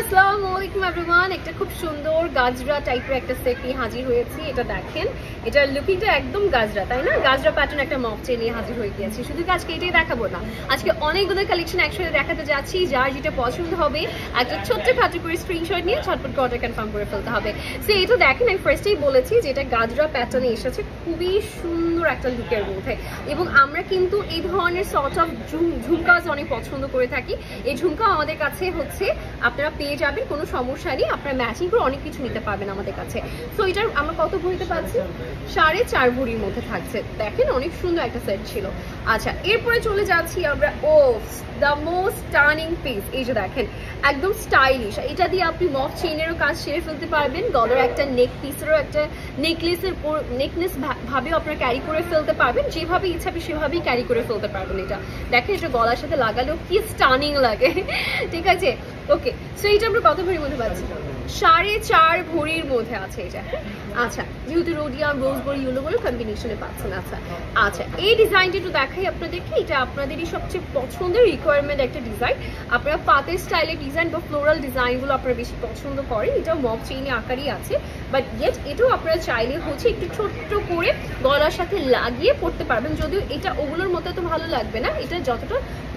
আসসালামু আলাইকুম এভরিওয়ান। একটা খুব সুন্দর গাজরা টাইপের একটা সেট নিয়ে হাজির হয়েছি। এটা দেখেন, এটার লুকিংটা একদম গাজরা, তাই না? গাজরা প্যাটার্ন একটা মক চেন নিয়ে হাজির হয়ে গিয়েছি। শুধু আজকে এটাই দেখাবো না, আজকে অনেকগুলো কালেকশন একসাথে দেখাতে যাচ্ছি। যার যেটা পছন্দ হবে একটা ছোট্ট খাটো করে স্ক্রিনশট নিয়ে ঝটপট করে অর্ডার কনফার্ম করে ফেলতে হবে। সো এটা দেখেন, আমি ফার্স্টেই বলেছি যে এটা গাজরা প্যাটার্নে এসেছে খুবই সুন্দর একটা লুকের মধ্যে, এবং আমরা কিন্তু এই ধরনের সর্ট অফ ঝুমকাজ অনেক পছন্দ করে থাকি। এই ঝুমকা আমাদের কাছে হচ্ছে আপনারা পেয়ে যাবেন, কোনো সমস্যা নেই। আপনারা ম্যাচিং করে অনেক কিছু নিতে পারবেন আমাদের কাছে। সো এটার আমরা কত ভরিতে পাচ্ছি? 4.5 ভরির মধ্যে থাকছে। দেখেন অনেক সুন্দর একটা সেট ছিল। আচ্ছা, এরপরে চলে যাচ্ছি আমরা দ্য মোস্ট স্টানিং পিস। এই যে দেখেন, একদম স্টাইলিশ। এটা দিয়ে আপনি মফ চেইনেরও কাজ সেরে ফেলতে পারবেন, গলার একটা নেক পিসেরও একটা নেকলেস ভাবেও আপনারা ক্যারি করে ফেলতে পারবেন। যেভাবে ইচ্ছা আপনি সেভাবেই ক্যারি করে ফেলতে পারবেন। এটা দেখেন, এটা গলার সাথে লাগালেও কি স্টানিং লাগে, ঠিক আছে? ওকে, সো এটা আমরা কত ভরির মধ্যে পাচ্ছি? 4.5 ভরির মধ্যে আছে এটা। আচ্ছা, যেহেতু রোডিয়াম রোজগোল্ড ইয়েলো কম্বিনেশনে পাচ্ছেন। আচ্ছা, এই ডিজাইনটা একটু দেখাই আপনাদেরকে। এটা আপনাদেরই সবচেয়ে পছন্দের রিকোয়ারমেন্ট একটা ডিজাইন। আপনারা পাতের স্টাইলের ডিজাইন বা ফ্লোরাল ডিজাইনগুলো আপনারা বেশি পছন্দ করেন। এটাও মক চেইনে আকারই আছে, বাট ইয়েট এটাও আপনারা চাইলে হচ্ছে একটু ছোট্ট করে গলার সাথে লাগিয়ে পড়তে পারবেন। যদিও এটা ওগুলোর মতো তো ভালো লাগবে না, এটা যতটা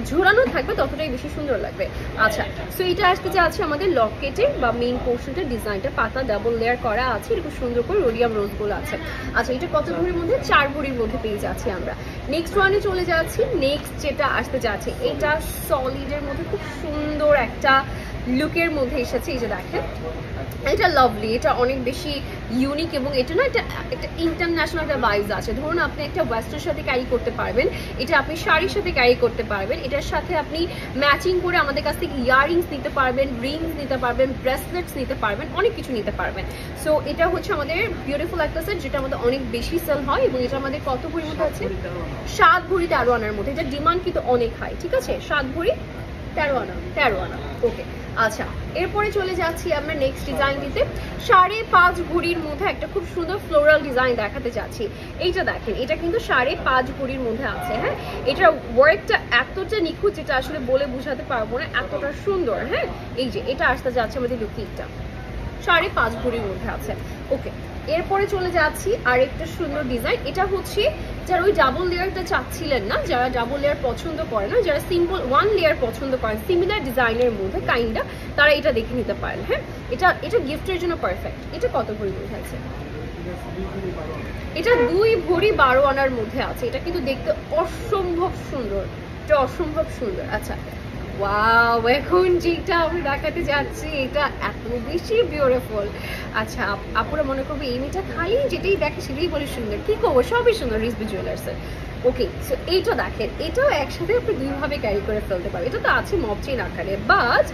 ঝোরানো থাকবে ততটাই বেশি সুন্দর লাগবে। আচ্ছা, সো এটা আজকে যে আছে আমাদের লকেটে বা মেইন পোর্শনটা ডিজাইনটা পাতা ডাবল লেয়ার করা আছে, এরকম সুন্দর করে রোডিয়াম রোজগুলো আছে। আচ্ছা, এটা কত ভরির মধ্যে? 4 ভরির মধ্যে পেয়ে যাচ্ছি আমরা। নেক্সট ওয়ানে চলে যাচ্ছি। নেক্সট যেটা আসতে যাচ্ছে, এটা সলিডের মধ্যে খুব সুন্দর একটা লুকের মধ্যে এসেছে। এই যে দেখেন, এটা লাভলি, এটা অনেক বেশি ইউনিক, এবং এটা না একটা ইন্টারন্যাশনাল একটা ভাইবস আছে। ধরুন আপনি একটা ওয়েস্টার্ন সাথে ক্যারি করতে পারবেন, এটা আপনি শাড়ির সাথে ক্যারি করতে পারবেন, এটার সাথে আপনি ম্যাচিং করে আমাদের কাছ থেকে ইয়াররিংস নিতে পারবেন, রিংস নিতে পারবেন, ব্রেসলেটস নিতে পারবেন, অনেক কিছু নিতে পারবেন। সো এটা হচ্ছে আমাদের বিউটিফুল একটা সেট, যেটা আমাদের অনেক বেশি সেল হয়। এবং এটা আমাদের কত ভরির মধ্যে আছে? 7 ভরি 13 আনার মধ্যে। এটা ডিমান্ড কিন্তু অনেক হাই, ঠিক আছে? 7 ভরি 13 আনা। ওকে, আচ্ছা, এরপরে চলে যাচ্ছি আমরা নেক্সট ডিজাইনটিতে। 5.5 ভরির মধ্যে একটা খুব সুন্দর ফ্লোরাল ডিজাইন দেখাতে যাচ্ছি। এইটা দেখেন, এটা কিন্তু 5.5 ভরির মধ্যে আছে। হ্যাঁ, এটার ওয়ার্কটা এতটা নিখুঁত, যেটা আসলে বলে বোঝাতে পারবো না, এতটা সুন্দর। হ্যাঁ, এই যে এটা আসতে যাচ্ছে আমাদের লুকিংটা 5.5 ভরির মধ্যে আছে। ওকে, এরপরে চলে যাচ্ছি আর একটা সুন্দর ডিজাইন। এটা হচ্ছে যারা ওই ডাবল লেয়ারটা চাচ্ছিলেন না, যারা ডাবল লেয়ার পছন্দ করে না, যারা সিম্পল 1 লেয়ার পছন্দ করেন সিমিলার ডিজাইনের মধ্যে কাইন্ডা, তারা এটা দেখে নিতে পারেন। হ্যাঁ, এটা গিফটের জন্য পারফেক্ট। এটা কত ভরি মধ্যে আছে? এটা 2 ভরি 12 আনার মধ্যে আছে। এটা কিন্তু দেখতে অসম্ভব সুন্দর, এটা অসম্ভব সুন্দর। আচ্ছা, ওয়াও, এখন যেটা আমি দেখাতে যাচ্ছি এটা এত বেশি বিউটিফুল। আচ্ছা, আপুরা মনে করবে এই মেয়েটা খালি যেটাই দেখে সেটাই বলে সুন্দর। কি করবো, সবই সুন্দর রিজভি জুয়েলার্সের। ওকে, সো এইটা দেখেন, এটাও একসাথে আপনি 2 ভাবে ক্যারি করে ফেলতে পারবেন। এটা তো আছে মপ চেইন আকারে, বাট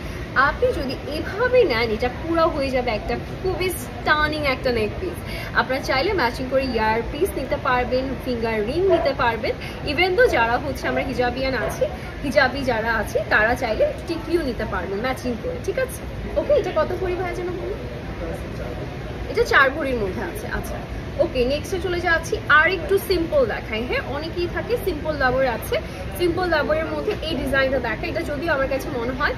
আপনি যদি এভাবে নেন এটা পুরো হয়ে যাবে একটা খুবই স্টানিং একটা নেক পিস। আপনারা চাইলে ম্যাচিং করে ইয়ার পিস নিতে পারবেন, ফিঙ্গার রিং নিতে পারবেন। ইভেন তো যারা হচ্ছে আমরা হিজাবিয়ান আছি, হিজাবি যারা আছে তারা চাইলে টিকলিও নিতে পারবেন ম্যাচিং করে, ঠিক আছে? ওকে, এটা কত ভরি ভাই যেন বলি? এটা 4 ভরির মধ্যে আছে। আচ্ছা, ওকে, নেক্সটে চলে যাচ্ছি। আর একটু সিম্পল দেখাই। হ্যাঁ, অনেকেই থাকে সিম্পল লাভার আছে। সিম্পল লাভারের মধ্যে এই ডিজাইনটা দেখা, এটা যদিও আমার কাছে মনে হয়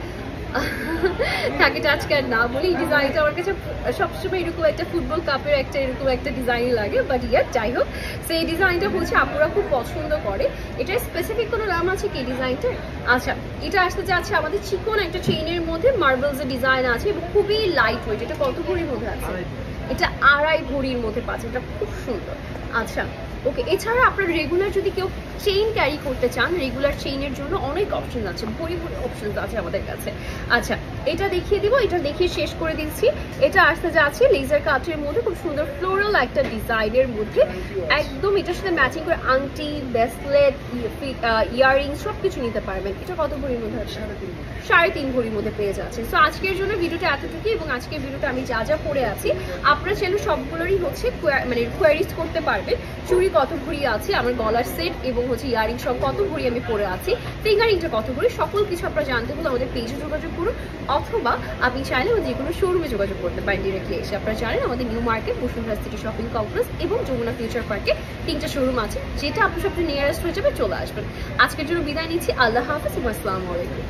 তাকে আজকে আর না বলি, এই ডিজাইনটা আমার কাছে সবসময় এরকম একটা ফুটবল কাপের একটা এরকম একটা ডিজাইন লাগে, বাট ইয়ার যাই হোক, সেই ডিজাইনটা হচ্ছে আপুরা খুব পছন্দ করে। এটার স্পেসিফিক কোনো নাম আছে কি ডিজাইনটার? আচ্ছা, এটা আসতে যাচ্ছে আমাদের চিকন একটা চেইনের মধ্যে মার্বেলসের ডিজাইন আছে, এবং খুবই লাইট ওয়েট। এটা কত ভরির মধ্যে আছে? এটা 2.5 ভরির মধ্যে পাচ্ছে। এটা খুব সুন্দর। আচ্ছা, ওকে, এছাড়া আপনার রেগুলার যদি কেউ চেইন ক্যারি করতে চান, রেগুলার চেইনের জন্য অনেক অপশন আছে, ভরি অপশন আছে আমাদের কাছে। আচ্ছা, এটা দেখিয়ে দিব, এটা দেখিয়ে শেষ করে দিচ্ছি। এটা আসতে যাচ্ছে লেজার কাটের মধ্যে খুব সুন্দর ফ্লোরাল একটা ডিজাইনের মধ্যে, একদম এটার সাথে ম্যাচিং করে আংটি, ব্রেসলেট, ইয়াররিংস সব কিছু নিতে পারবেন। এটা কত ভরির মধ্যে আছে? 3.5 ভরির মধ্যে পেয়ে যাচ্ছে। সো আজকের জন্য ভিডিওটা এতটুকুই, এবং আজকের ভিডিওটা আমি যা যা পরে আছি আপনারা চাইলে সবগুলোরই হচ্ছে মানে কোয়ারিজ করতে পারবেন। চুড়ি কত ভরি আছে, আমার গলার সেট এবং হচ্ছে ইয়ারিং সব কত ভরি আমি পরে আছি, ফিঙ্গারিংটা কত ভরি, সকল কিছু আপনারা জানতে হলে আমাদের পেজে যোগাযোগ করুন, অথবা আপনি চাইলে যে কোনো শোরুমে যোগাযোগ করতে পারেন ডিরেক্টলি এসে। আপনারা জানেন আমাদের new market, Bashundhara city shopping complex এবং যমুনা ফিউচার পার্কে 3টা শোরুম আছে, যেটা আপনার সবচেয়ে নিয়ারেস্ট হয়ে যাবে, চলে আসবেন। আজকের জন্য বিদায় নিচ্ছি। আল্লাহ হাফেজ, আসসালামু আলাইকুম।